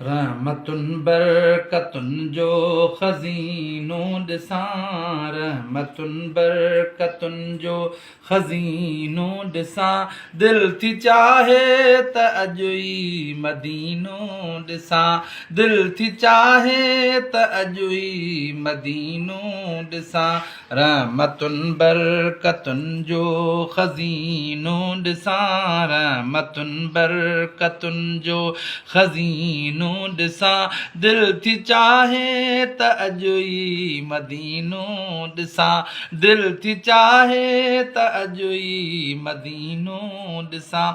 रहमतुन बरकतुन जो खज़ीनो ॾिसां, रहमतुन बरकतुन जो खज़ीनो ॾिसां, दिलि थी चाहे त अॼु ई मदीनो ॾिसां, दिलि थी चाहे त अॼु ई मदीनो ॾिसां, रहमतुन बरकतुन जो खज़ीनो ॾिसां, रहमतुन बरकतुन जो खज़ीनो ॾिसां, दिलि थी चाहे त अॼु ई मदीनो ॾिसां, दिलि थी चाहे त अॼु ई मदीनो ॾिसां।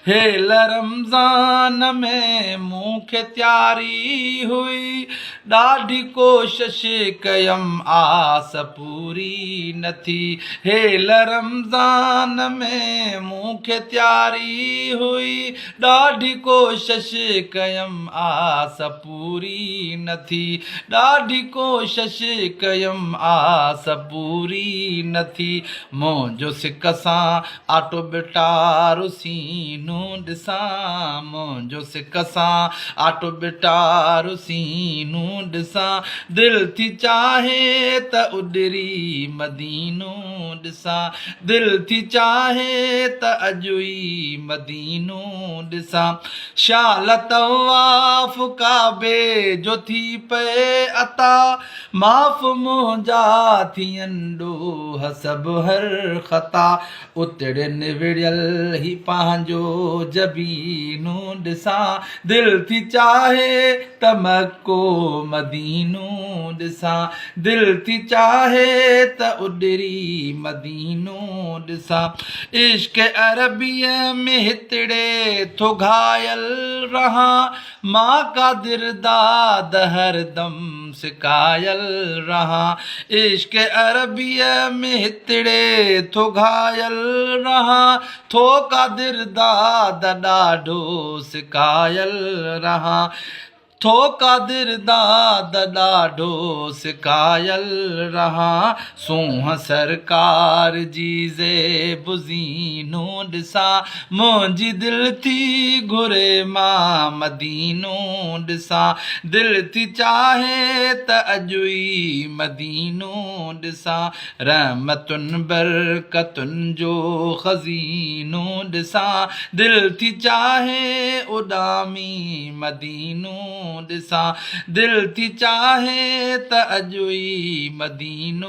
हेल रमज़ान में मूंखे तयारी हुई, ॾाढी कोशिश कयमि आस पूरी न थी। हेल रमज़ान में मूंखे तयारी हुई, ॾाढी कोशिश कयमि आस पूरी न थी, ॾाढी कोशिश कयमि आस पूरी न थी। मुंहिंजो सिक सां आटो बिटारो सीनो ॾिसां, मुंहिंजो सिक सां आटो बिटारो सीनो ॾिसां, दिलि थी चाहे त उॾरी मदीनो ॾिसां, दिलि थी चाहे त अॼु ई मदीनो ॾिसां। शाल तवाफ़ काबे जो थी पए अता, माफ़ मुंहिंजा थियनि ॾोह सभु हर ख़ता, उतड़े निविड़ियल ही पंहिंजो जबीनो ॾिसां, दिलि थी चाहे त मको मदीनो ॾिसां, दिलि थी चाहे त उॾरी मदीनो ॾिसां। इश्क अरबीअ में हितड़े थो घायल रहां, मां कादिर दाद हरदम सिकायल रहां, इश्क अरबीअ में हितड़े थो घायल रहां, थो कादिर दाद ॾाढो सिकायल रहां, थो कादिर दाद ॾाढो सिकायल रहां, सूंहं सरकार जी ज़ेब ज़ीनो ॾिसां, मुंहिंजी दिलि थी घुरे मां मदीनो ॾिसां, दिलि थी चाहे त अॼु ई मदीनो ॾिसां, रहमतुन बरकतुन जो खज़ीनो ॾिसां, दिलि थी चाहे उॾामी मदीनो ॾिसां, दिलि थी चाहे त अॼु ई मदीनो